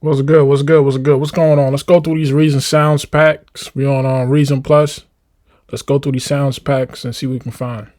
What's good? What's good? What's good? What's going on? Let's go through these Reason Sounds packs. We on Reason Plus. Let's go through these sounds packs and see what we can find.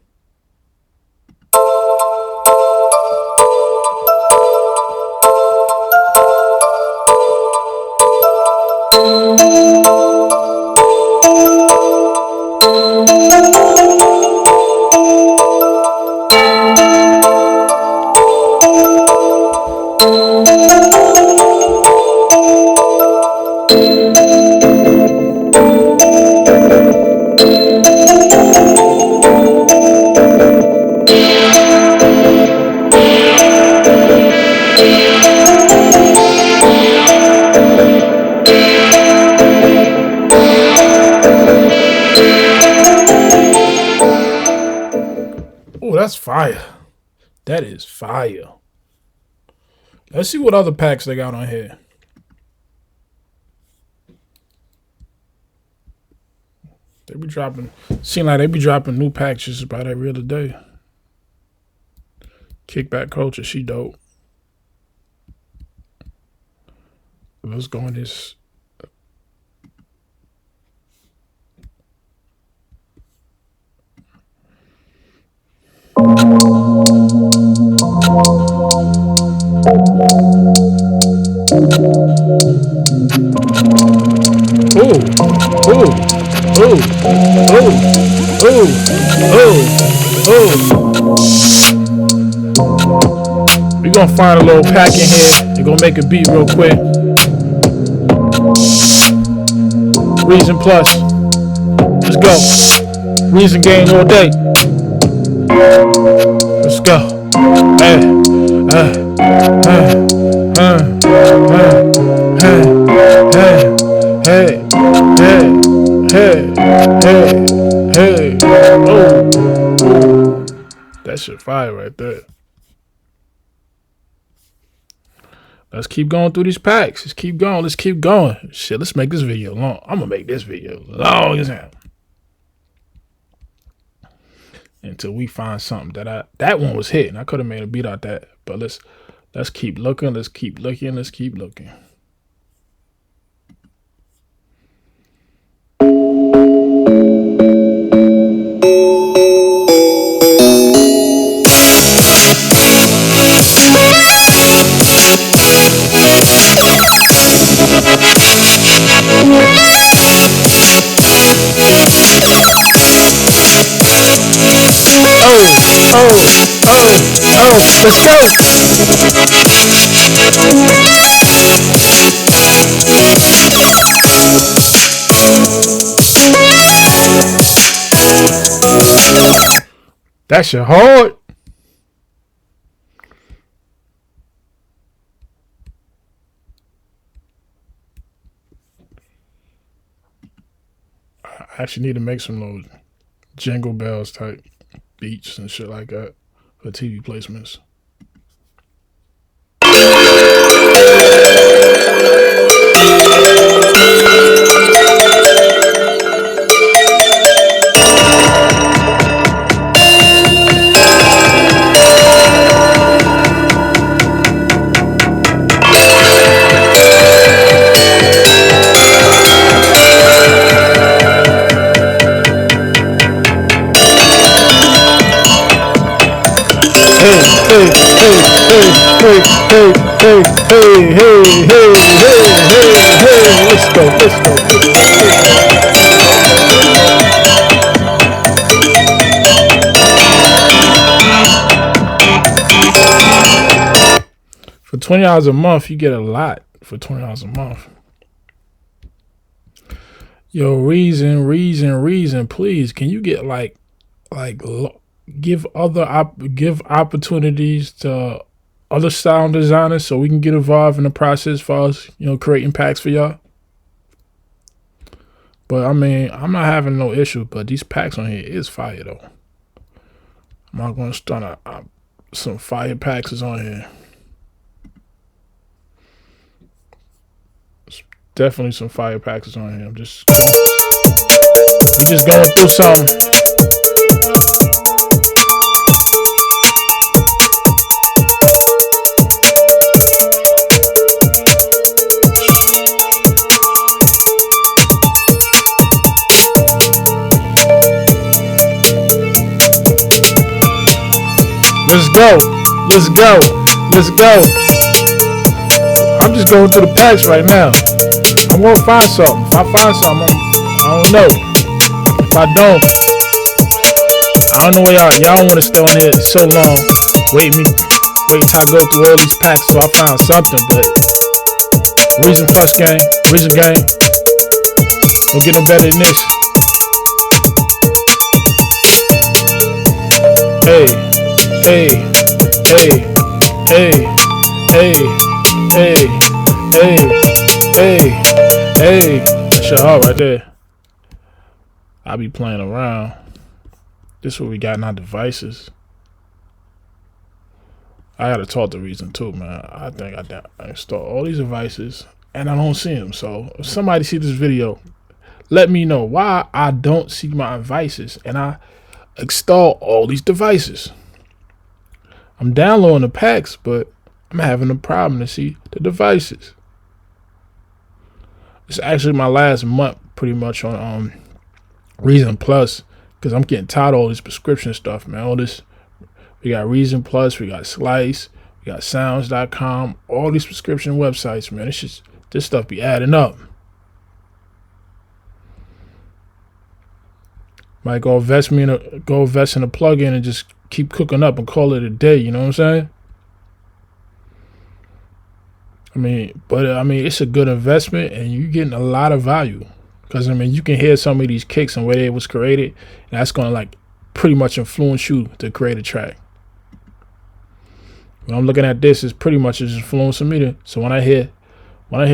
Oh, that's fire. That is fire. Let's see what other packs they got on here. They be dropping. Seem like they be dropping new packs just about every other day. Kickback culture, she dope. Let's go on this. We're gonna find a little pack in here. We're gonna make a beat real quick. Reason Plus. Let's go. Reason Gang all day. Let's go. Oh. That shit fire right there. Let's keep going through these packs. Let's keep going. Let's keep going. Shit, let's make this video long. I'm gonna make this video long as hell. Until we find something that one was hitting. I could have made a beat out that. But let's keep looking. Let's keep looking. Let's keep looking. Let's go. That shit hard. I actually need to make some of those Jingle Bells type beats and shit like that for TV placements. Let's go. For $20 a month, you get a lot for $20 a month. Yo, reason, please. Can you get give opportunities to other sound designers so we can get involved in the process for us, creating packs for y'all? But I mean, I'm not having no issue, but these packs on here is fire though. I'm not gonna start some fire packs is on here. Definitely some fire packs is on here. We just going through some. Let's go. Let's go. Let's go. I'm just going through the packs right now. I'm gonna find something. If I find something, I don't know. If I don't know where y'all don't want to stay on here so long. Wait till I go through all these packs so I found something. But Reason Plus gang, Reason gang, don't get no better than this. Hey, hey, hey, hey, hey, hey, hey, hey, hey. That's your heart right there. I be playing around. This is what we got in our devices. I gotta talk to Reason too, man. I think I installed all these devices and I don't see them. So if somebody see this video, let me know why I don't see my devices and I install all these devices. I'm downloading the packs, but I'm having a problem to see the devices. It's actually my last month pretty much on Reason Plus, because I'm getting tired of all this prescription stuff, man. All this, we got Reason Plus, we got Slice, we got Sounds.com, all these prescription websites, man. It's just, this stuff be adding up. Might go invest in a plugin and just keep cooking up and call it a day. You know what I'm saying? I mean, it's a good investment and you're getting a lot of value. Because, I mean, you can hear some of these kicks and where it was created. And that's going to, like, pretty much influence you to create a track. When I'm looking at this, it's pretty much just influencing me. So when I hear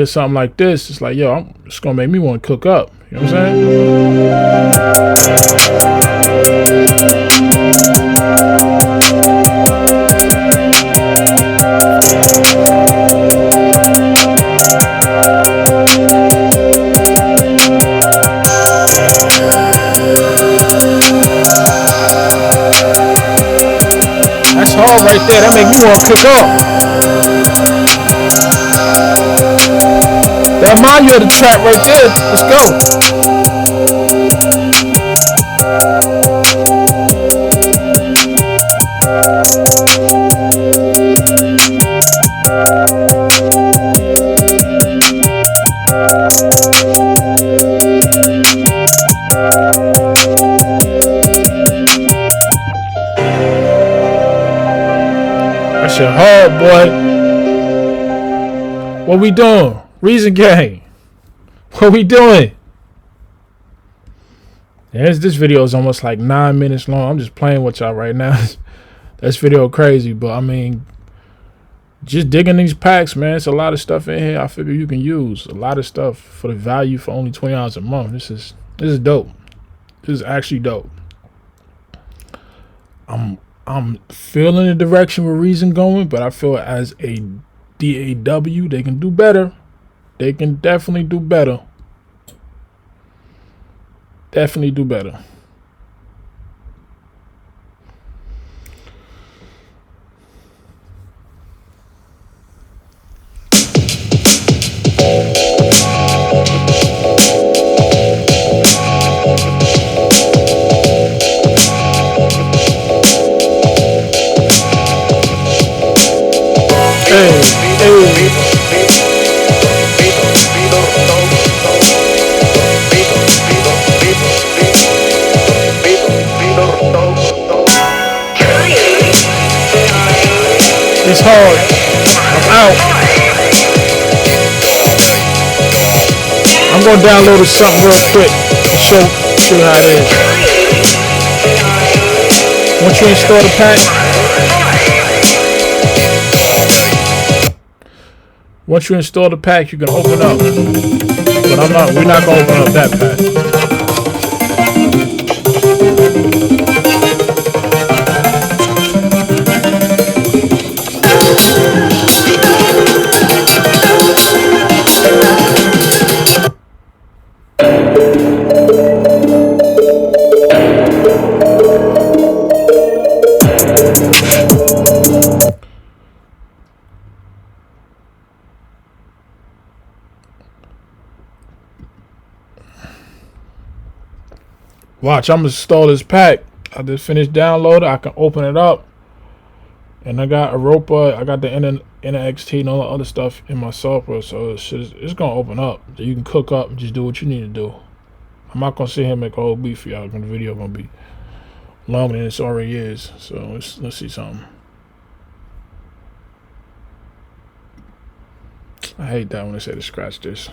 something like this, it's like, yo, it's going to make me want to cook up. You know what I'm That's hard right there. That make me want to cook up. That remind you of the trap right there. Let's go. That shit hard, boy. What we doing? Reason gang. What we doing? Yes, this video is almost like 9 minutes long. I'm just playing with y'all right now. This video crazy, but I mean, just digging these packs, man. It's a lot of stuff in here I figure you can use. A lot of stuff for the value for only $20 a month. This is dope. This is actually dope. I'm feeling the direction where Reason going, but I feel as a DAW, they can do better. They can definitely do better. Definitely do better. It's hard. I'm out. I'm gonna download something real quick to show you how it is. Once you install the pack, you can open up. But we're not gonna open up that pack. Watch, I'm gonna install this pack. I just finished downloading. I can open it up. And I got Europa, I got the NXT and all the other stuff in my software, so it's gonna open up. So you can cook up and just do what you need to do. I'm not gonna sit here and make a whole beat for y'all. The video gonna be longer than it already is. So let's see something. I hate that when they say to scratch this.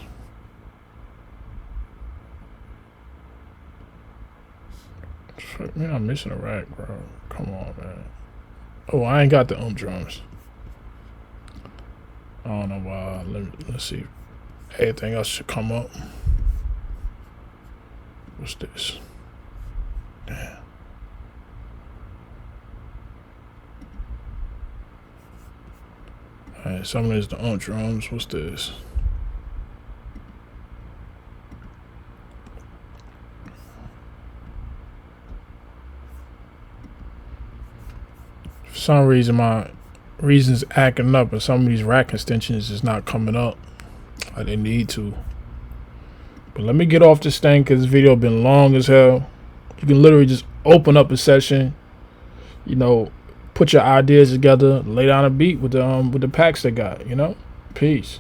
Man, I'm missing a rack, bro. Come on, man. Oh, I ain't got the drums. I don't know why. Let's see. Everything else should come up. What's this? Damn. Alright, some of this the drums. What's this? For some reason, my reason's acting up, and some of these rack extensions is not coming up. I didn't need to. But let me get off this thing because this video been long as hell. You can literally just open up a session, you know, put your ideas together, lay down a beat with the packs they got, you know. Peace.